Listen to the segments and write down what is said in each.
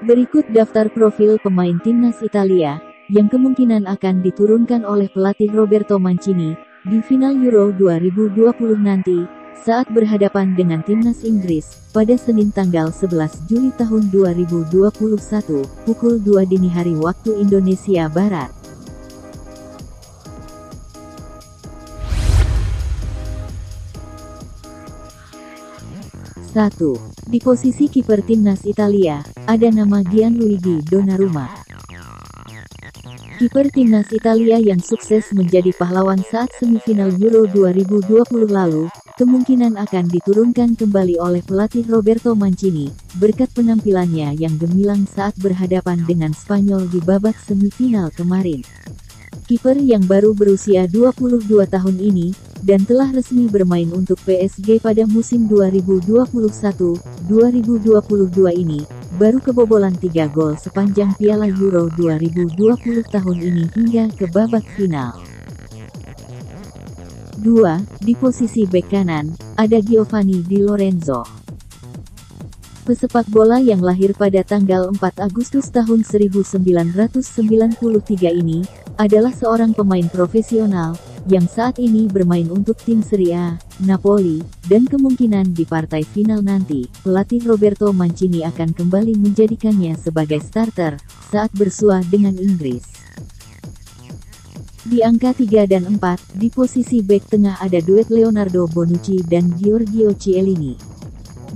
Berikut daftar profil pemain timnas Italia, yang kemungkinan akan diturunkan oleh pelatih Roberto Mancini, di final Euro 2020 nanti, saat berhadapan dengan timnas Inggris, pada Senin tanggal 11 Juli tahun 2021, pukul 2 dini hari waktu Indonesia Barat. 1. Di posisi kiper timnas Italia, ada nama Gianluigi Donnarumma. Kiper timnas Italia yang sukses menjadi pahlawan saat semifinal Euro 2020 lalu, kemungkinan akan diturunkan kembali oleh pelatih Roberto Mancini, berkat penampilannya yang gemilang saat berhadapan dengan Spanyol di babak semifinal kemarin. Kiper yang baru berusia 22 tahun ini, dan telah resmi bermain untuk PSG pada musim 2021-2022 ini, baru kebobolan 3 gol sepanjang Piala Euro 2020 tahun ini hingga ke babak final. 2. Di posisi bek kanan, ada Giovanni Di Lorenzo. Pesepak bola yang lahir pada tanggal 4 Agustus tahun 1993 ini, adalah seorang pemain profesional, yang saat ini bermain untuk tim Serie A, Napoli, dan kemungkinan di partai final nanti, pelatih Roberto Mancini akan kembali menjadikannya sebagai starter, saat bersua dengan Inggris. Di angka 3 dan 4, di posisi bek tengah ada duet Leonardo Bonucci dan Giorgio Chiellini.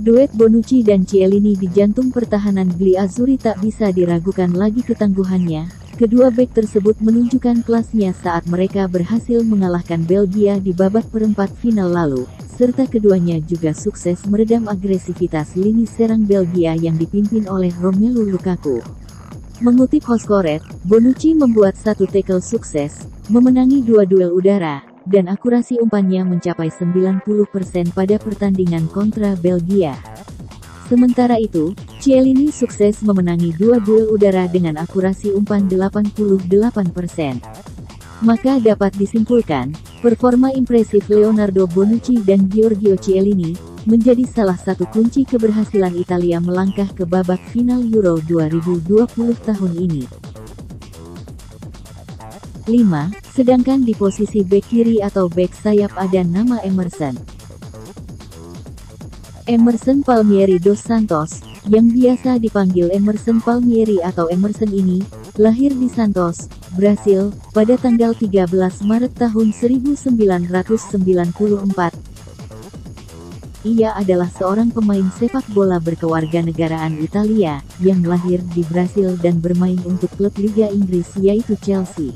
Duet Bonucci dan Chiellini di jantung pertahanan Gli Azzurri tak bisa diragukan lagi ketangguhannya. Kedua bek tersebut menunjukkan kelasnya saat mereka berhasil mengalahkan Belgia di babak perempat final lalu, serta keduanya juga sukses meredam agresivitas lini serang Belgia yang dipimpin oleh Romelu Lukaku. Mengutip Hotskoret, Bonucci membuat 1 tackle sukses, memenangi 2 duel udara, dan akurasi umpannya mencapai 90% pada pertandingan kontra Belgia. Sementara itu, Chiellini sukses memenangi 2 duel udara dengan akurasi umpan 88%. Maka dapat disimpulkan, performa impresif Leonardo Bonucci dan Giorgio Chiellini, menjadi salah satu kunci keberhasilan Italia melangkah ke babak final Euro 2020 tahun ini. 5. Sedangkan di posisi bek kiri atau bek sayap ada nama Emerson Palmieri dos Santos, yang biasa dipanggil Emerson Palmieri atau Emerson ini, lahir di Santos, Brasil, pada tanggal 13 Maret tahun 1994. Ia adalah seorang pemain sepak bola berkewarganegaraan Italia, yang lahir di Brasil dan bermain untuk klub Liga Inggris yaitu Chelsea.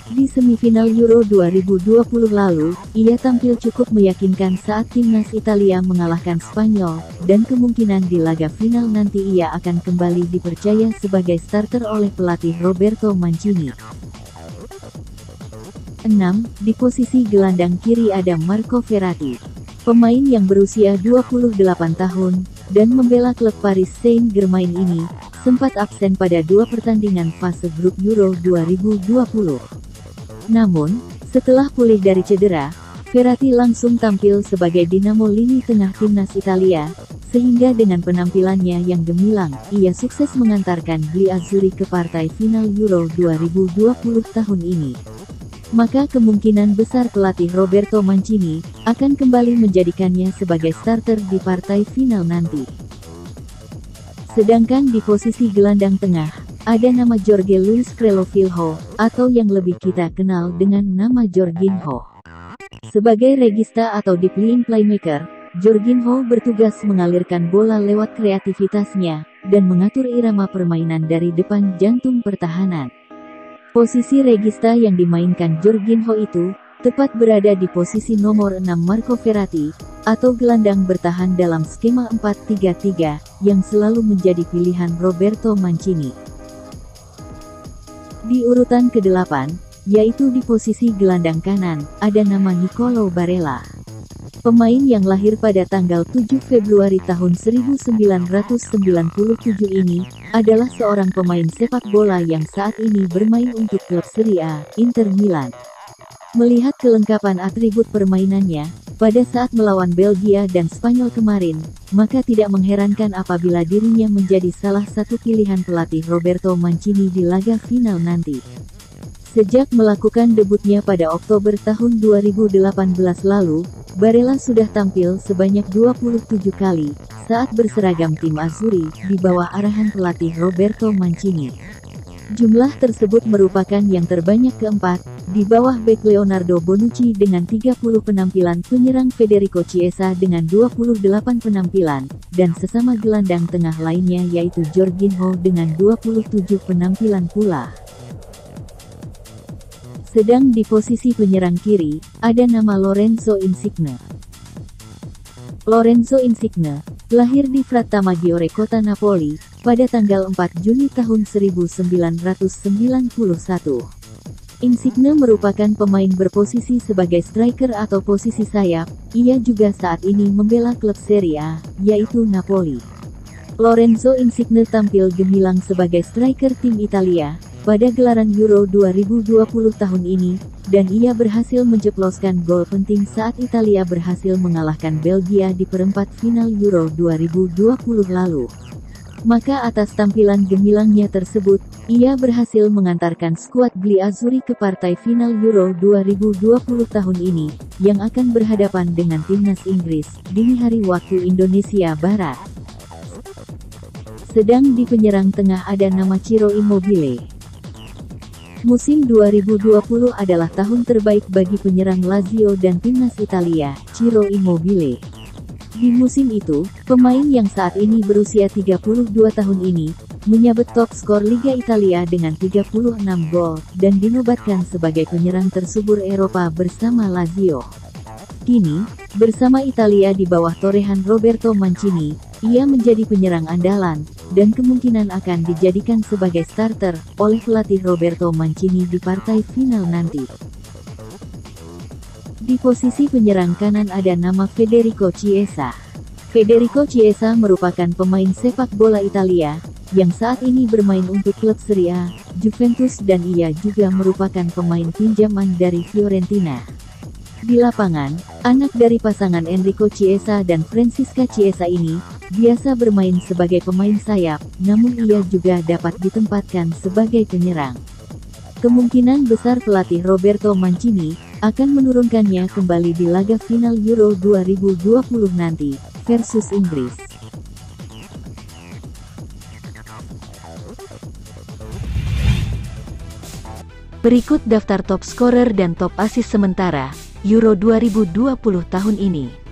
Di semifinal Euro 2020 lalu, ia tampil cukup meyakinkan saat timnas Italia mengalahkan Spanyol, dan kemungkinan di laga final nanti ia akan kembali dipercaya sebagai starter oleh pelatih Roberto Mancini. 6. Di posisi gelandang kiri ada Marco Verratti. Pemain yang berusia 28 tahun, dan membela klub Paris Saint-Germain ini, sempat absen pada 2 pertandingan fase grup Euro 2020. Namun, setelah pulih dari cedera, Verratti langsung tampil sebagai dinamo lini tengah timnas Italia, sehingga dengan penampilannya yang gemilang, ia sukses mengantarkan Gli Azzurri ke partai final Euro 2020 tahun ini. Maka kemungkinan besar pelatih Roberto Mancini, akan kembali menjadikannya sebagai starter di partai final nanti. Sedangkan di posisi gelandang tengah, ada nama Jorge Luis Crello-Filho, atau yang lebih kita kenal dengan nama Jorginho. Sebagai regista atau deep lying playmaker, Jorginho bertugas mengalirkan bola lewat kreativitasnya, dan mengatur irama permainan dari depan jantung pertahanan. Posisi regista yang dimainkan Jorginho itu, tepat berada di posisi nomor 6 Marco Verratti, atau gelandang bertahan dalam skema 4-3-3, yang selalu menjadi pilihan Roberto Mancini. Di urutan ke-8, yaitu di posisi gelandang kanan, ada nama Nicolo Barella. Pemain yang lahir pada tanggal 7 Februari tahun 1997 ini, adalah seorang pemain sepak bola yang saat ini bermain untuk klub Serie A, Inter Milan. Melihat kelengkapan atribut permainannya, pada saat melawan Belgia dan Spanyol kemarin, maka tidak mengherankan apabila dirinya menjadi salah satu pilihan pelatih Roberto Mancini di laga final nanti. Sejak melakukan debutnya pada Oktober tahun 2018 lalu, Barella sudah tampil sebanyak 27 kali saat berseragam tim Azzurri di bawah arahan pelatih Roberto Mancini. Jumlah tersebut merupakan yang terbanyak keempat, di bawah bek Leonardo Bonucci dengan 30 penampilan, penyerang Federico Chiesa dengan 28 penampilan, dan sesama gelandang tengah lainnya yaitu Jorginho dengan 27 penampilan pula. Sedang di posisi penyerang kiri, ada nama Lorenzo Insigne. Lorenzo Insigne lahir di Frattamaggiore, kota Napoli, pada tanggal 4 Juni tahun 1991. Insigne merupakan pemain berposisi sebagai striker atau posisi sayap. Ia juga saat ini membela klub Serie A, yaitu Napoli. Lorenzo Insigne tampil gemilang sebagai striker tim Italia pada gelaran Euro 2020 tahun ini, dan ia berhasil menjeploskan gol penting saat Italia berhasil mengalahkan Belgia di perempat final Euro 2020 lalu. Maka atas tampilan gemilangnya tersebut, ia berhasil mengantarkan skuad Azzurri ke partai final Euro 2020 tahun ini, yang akan berhadapan dengan timnas Inggris, dini hari waktu Indonesia Barat. Sedang di penyerang tengah ada nama Ciro Immobile. Musim 2020 adalah tahun terbaik bagi penyerang Lazio dan timnas Italia, Ciro Immobile. Di musim itu, pemain yang saat ini berusia 32 tahun ini, menyabet top skor Liga Italia dengan 36 gol, dan dinobatkan sebagai penyerang tersubur Eropa bersama Lazio. Kini, bersama Italia di bawah torehan Roberto Mancini, ia menjadi penyerang andalan, dan kemungkinan akan dijadikan sebagai starter oleh pelatih Roberto Mancini di partai final nanti. Di posisi penyerang kanan ada nama Federico Chiesa. Federico Chiesa merupakan pemain sepak bola Italia, yang saat ini bermain untuk klub Serie A, Juventus, dan ia juga merupakan pemain pinjaman dari Fiorentina. Di lapangan, anak dari pasangan Enrico Chiesa dan Francisca Chiesa ini, biasa bermain sebagai pemain sayap, namun ia juga dapat ditempatkan sebagai penyerang. Kemungkinan besar pelatih Roberto Mancini akan menurunkannya kembali di laga final Euro 2020 nanti, versus Inggris. Berikut daftar top scorer dan top assist sementara Euro 2020 tahun ini.